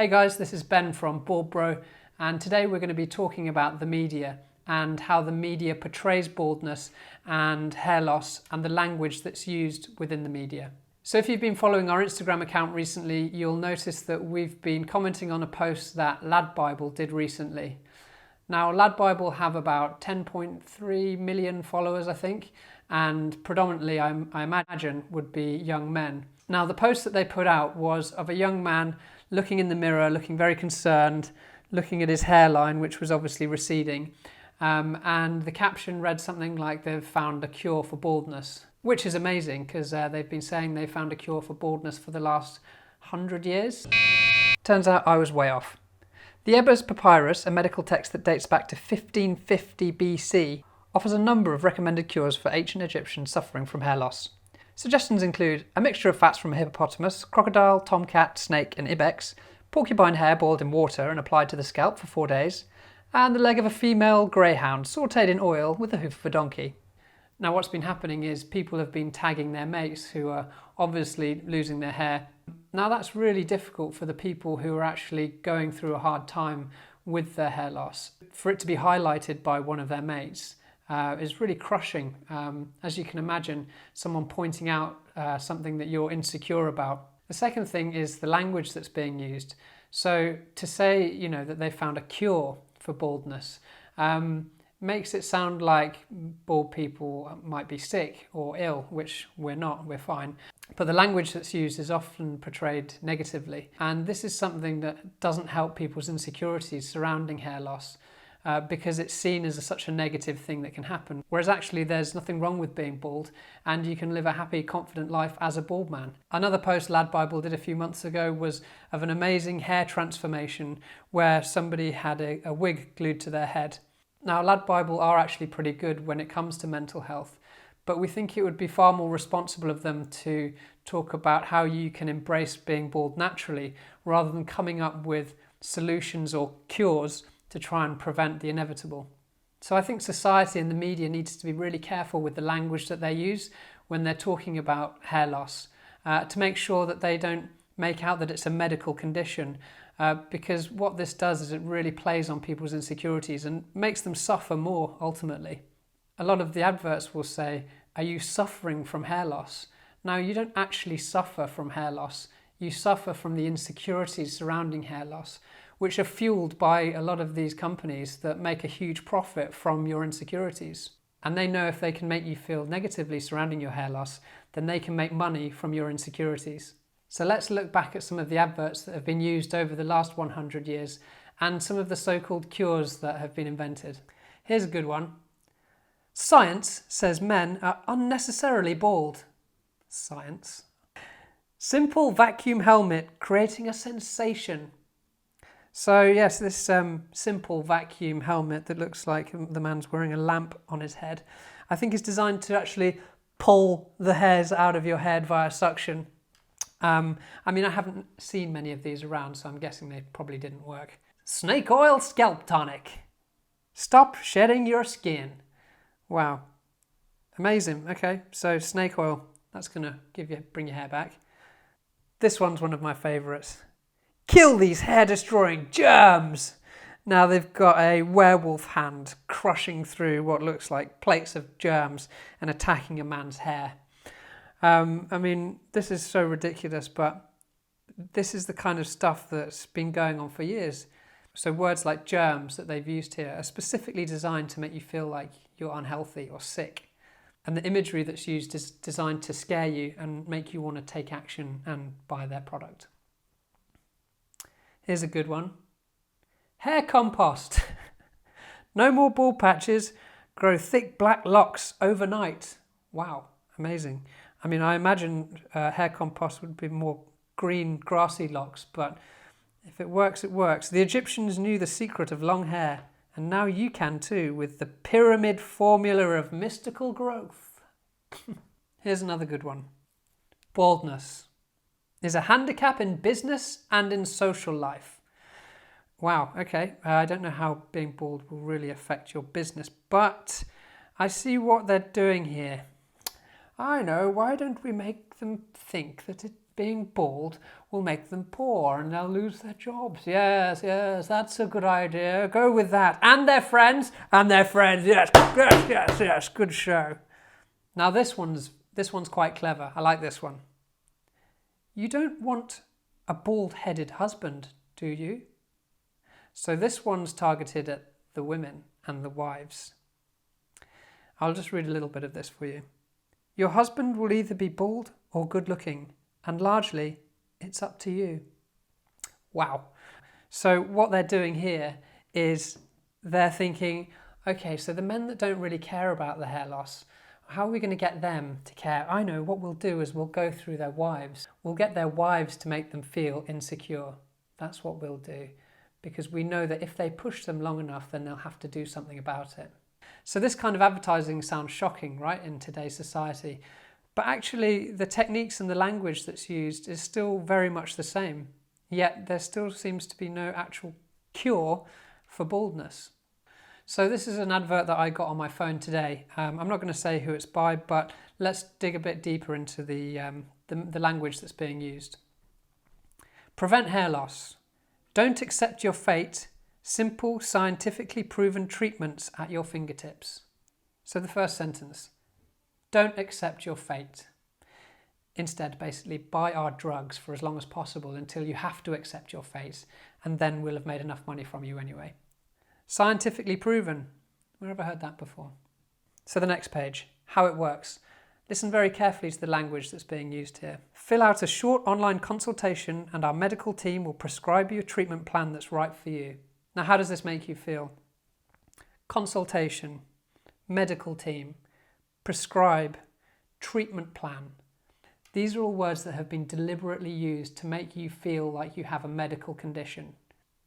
Hey guys, this is Ben from BLDBRO, and today we're going to be talking about the media and how the media portrays baldness and hair loss and the language that's used within the media. So if you've been following our Instagram account recently, you'll notice that we've been commenting on a post that Ladbible did recently. Now, Ladbible have about 10.3 million followers, I think, and predominantly, I imagine, would be young men. Now, the post that they put out was of a young man looking in the mirror, looking very concerned, looking at his hairline, which was obviously receding. And the caption read something like they've found a cure for baldness, which is amazing because they've been saying they found a cure for baldness for the last 100 years. Turns out I was way off. The Ebers Papyrus, a medical text that dates back to 1550 BC, offers a number of recommended cures for ancient Egyptians suffering from hair loss. Suggestions include a mixture of fats from a hippopotamus, crocodile, tomcat, snake and ibex, porcupine hair boiled in water and applied to the scalp for 4 days, and the leg of a female greyhound sautéed in oil with the hoof of a donkey. Now what's been happening is people have been tagging their mates who are obviously losing their hair. Now that's really difficult for the people who are actually going through a hard time with their hair loss. For it to be highlighted by one of their mates is really crushing. As you can imagine, someone pointing out something that you're insecure about. The second thing is the language that's being used. So to say, that they found a cure for baldness makes it sound like bald people might be sick or ill, which we're not, we're fine. But the language that's used is often portrayed negatively. And this is something that doesn't help people's insecurities surrounding hair loss. Because it's seen as such a negative thing that can happen. Whereas actually there's nothing wrong with being bald and you can live a happy, confident life as a bald man. Another post Ladbible did a few months ago was of an amazing hair transformation where somebody had a wig glued to their head. Now Ladbible are actually pretty good when it comes to mental health, but we think it would be far more responsible of them to talk about how you can embrace being bald naturally rather than coming up with solutions or cures to try and prevent the inevitable. So I think society and the media needs to be really careful with the language that they use when they're talking about hair loss to make sure that they don't make out that it's a medical condition because what this does is it really plays on people's insecurities and makes them suffer more ultimately. A lot of the adverts will say, "Are you suffering from hair loss?" Now, you don't actually suffer from hair loss. You suffer from the insecurities surrounding hair loss, which are fueled by a lot of these companies that make a huge profit from your insecurities. And they know if they can make you feel negatively surrounding your hair loss, then they can make money from your insecurities. So let's look back at some of the adverts that have been used over the last 100 years and some of the so-called cures that have been invented. Here's a good one. Science says men are unnecessarily bald. Science. Simple vacuum helmet creating a sensation. So yes, this simple vacuum helmet that looks like the man's wearing a lamp on his head, I think is designed to actually pull the hairs out of your head via suction. I haven't seen many of these around, so I'm guessing they probably didn't work. Snake oil scalp tonic. Stop shedding your skin. Wow. Amazing. Okay, so snake oil, that's gonna bring your hair back. This one's one of my favorites. Kill these hair-destroying germs! Now they've got a werewolf hand crushing through what looks like plates of germs and attacking a man's hair. This is so ridiculous, but this is the kind of stuff that's been going on for years. So words like germs that they've used here are specifically designed to make you feel like you're unhealthy or sick. And the imagery that's used is designed to scare you and make you want to take action and buy their product. Here's a good one. Hair compost. No more bald patches. Grow thick black locks overnight. Wow, amazing. I imagine hair compost would be more green, grassy locks, but if it works, it works. The Egyptians knew the secret of long hair, and now you can too with the pyramid formula of mystical growth. Here's another good one. Baldness is a handicap in business and in social life. Wow, okay. I don't know how being bald will really affect your business, but I see what they're doing here. I know, why don't we make them think that being bald will make them poor and they'll lose their jobs. Yes, that's a good idea. Go with that. And their friends. Yes, good show. Now this one's quite clever. I like this one. You don't want a bald-headed husband, do you? So this one's targeted at the women and the wives. I'll just read a little bit of this for you. Your husband will either be bald or good-looking, and largely it's up to you. Wow. So what they're doing here is they're thinking, okay, so the men that don't really care about the hair loss, how are we going to get them to care? I know what we'll do is we'll go through their wives. We'll get their wives to make them feel insecure. That's what we'll do, because we know that if they push them long enough, then they'll have to do something about it. So this kind of advertising sounds shocking, right, in today's society. But actually, the techniques and the language that's used is still very much the same. Yet there still seems to be no actual cure for baldness. So this is an advert that I got on my phone today. I'm not going to say who it's by, but let's dig a bit deeper into the language that's being used. Prevent hair loss. Don't accept your fate. Simple, scientifically proven treatments at your fingertips. So the first sentence, don't accept your fate. Instead, basically, buy our drugs for as long as possible until you have to accept your fate, and then we'll have made enough money from you anyway. Scientifically proven. Where have I heard that before? So the next page, how it works. Listen very carefully to the language that's being used here. Fill out a short online consultation and our medical team will prescribe you a treatment plan that's right for you. Now, how does this make you feel? Consultation, medical team, prescribe, treatment plan. These are all words that have been deliberately used to make you feel like you have a medical condition,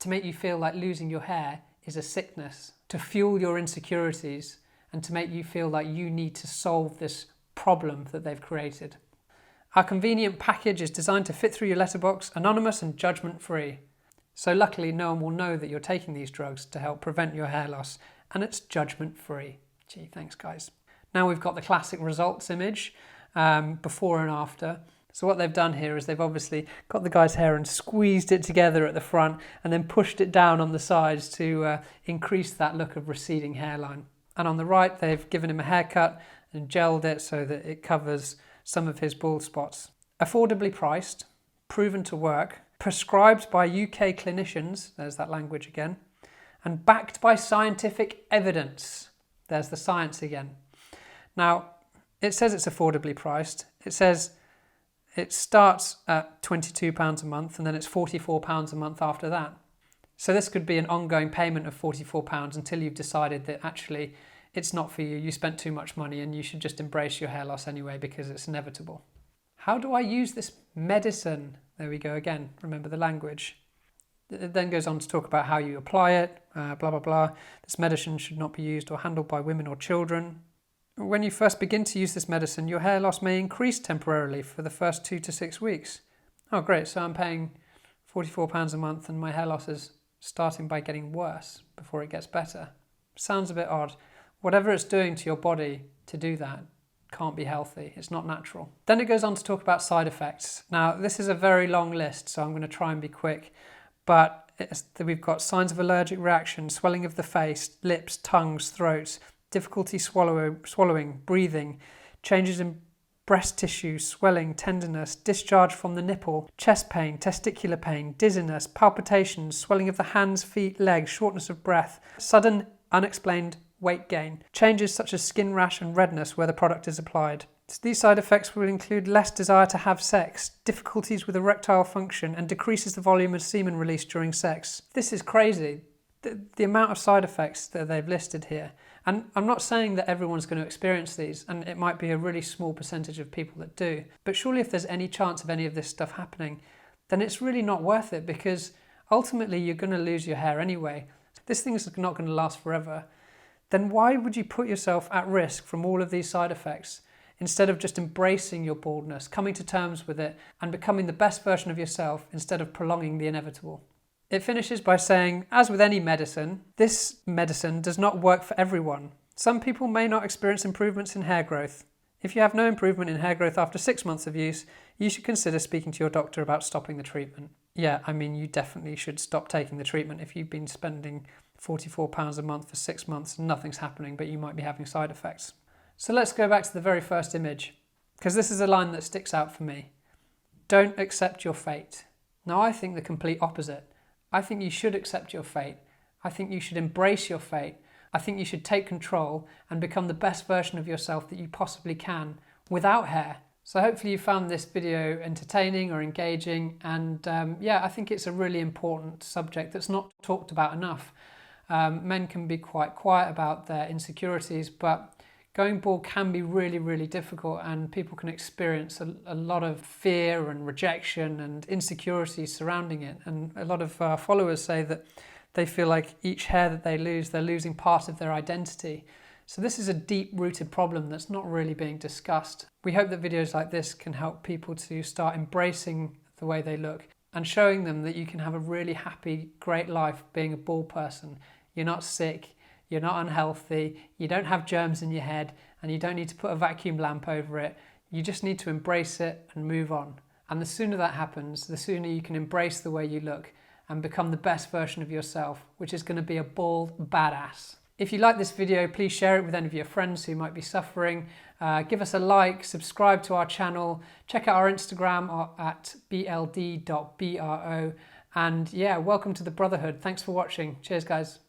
to make you feel like losing your hair is a sickness, to fuel your insecurities, and to make you feel like you need to solve this problem that they've created. Our convenient package is designed to fit through your letterbox, anonymous and judgment-free. So luckily no one will know that you're taking these drugs to help prevent your hair loss, and it's judgment-free. Gee, thanks guys. Now we've got the classic results image, before and after. So what they've done here is they've obviously got the guy's hair and squeezed it together at the front and then pushed it down on the sides to increase that look of receding hairline. And on the right, they've given him a haircut and gelled it so that it covers some of his bald spots. Affordably priced, proven to work, prescribed by UK clinicians, there's that language again, and backed by scientific evidence. There's the science again. Now, it says it's affordably priced. It says it starts at £22 a month and then it's £44 a month after that. So this could be an ongoing payment of £44 until you've decided that actually it's not for you, you spent too much money and you should just embrace your hair loss anyway because it's inevitable. How do I use this medicine? There we go again, remember the language. It then goes on to talk about how you apply it, blah, blah, blah. This medicine should not be used or handled by women or children. When you first begin to use this medicine, your hair loss may increase temporarily for the first 2 to 6 weeks. Oh great, so I'm paying £44 a month and my hair loss is starting by getting worse before it gets better. Sounds a bit odd. Whatever it's doing to your body to do that can't be healthy. It's not natural. Then it goes on to talk about side effects. Now, this is a very long list, so I'm going to try and be quick. But we've got signs of allergic reaction, swelling of the face, lips, tongues, throats, difficulty swallowing, breathing, changes in breast tissue, swelling, tenderness, discharge from the nipple, chest pain, testicular pain, dizziness, palpitations, swelling of the hands, feet, legs, shortness of breath, sudden, unexplained weight gain, changes such as skin rash and redness where the product is applied. So these side effects will include less desire to have sex, difficulties with erectile function, and decreases the volume of semen released during sex. This is crazy, the amount of side effects that they've listed here. And I'm not saying that everyone's going to experience these, and it might be a really small percentage of people that do, but surely if there's any chance of any of this stuff happening, then it's really not worth it because ultimately you're going to lose your hair anyway. This thing is not going to last forever. Then why would you put yourself at risk from all of these side effects instead of just embracing your baldness, coming to terms with it and becoming the best version of yourself instead of prolonging the inevitable? It finishes by saying, as with any medicine, this medicine does not work for everyone. Some people may not experience improvements in hair growth. If you have no improvement in hair growth after 6 months of use, you should consider speaking to your doctor about stopping the treatment. Yeah, I mean, you definitely should stop taking the treatment if you've been spending £44 a month for 6 months and nothing's happening, but you might be having side effects. So let's go back to the very first image, because this is a line that sticks out for me. Don't accept your fate. Now, I think the complete opposite. I think you should accept your fate. I think you should embrace your fate. I think you should take control and become the best version of yourself that you possibly can without hair. So hopefully you found this video entertaining or engaging, and I think it's a really important subject that's not talked about enough. Men can be quite quiet about their insecurities, but going bald can be really, really difficult, and people can experience a lot of fear and rejection and insecurities surrounding it. And a lot of our followers say that they feel like each hair that they lose, they're losing part of their identity. So this is a deep-rooted problem that's not really being discussed. We hope that videos like this can help people to start embracing the way they look and showing them that you can have a really happy, great life being a bald person. You're not sick, you're not unhealthy, you don't have germs in your head, and you don't need to put a vacuum lamp over it. You just need to embrace it and move on. And the sooner that happens, the sooner you can embrace the way you look and become the best version of yourself, which is going to be a bald badass. If you like this video, please share it with any of your friends who might be suffering. Give us a like, subscribe to our channel, check out our Instagram at BLD.BRO, and welcome to the Brotherhood. Thanks for watching. Cheers, guys.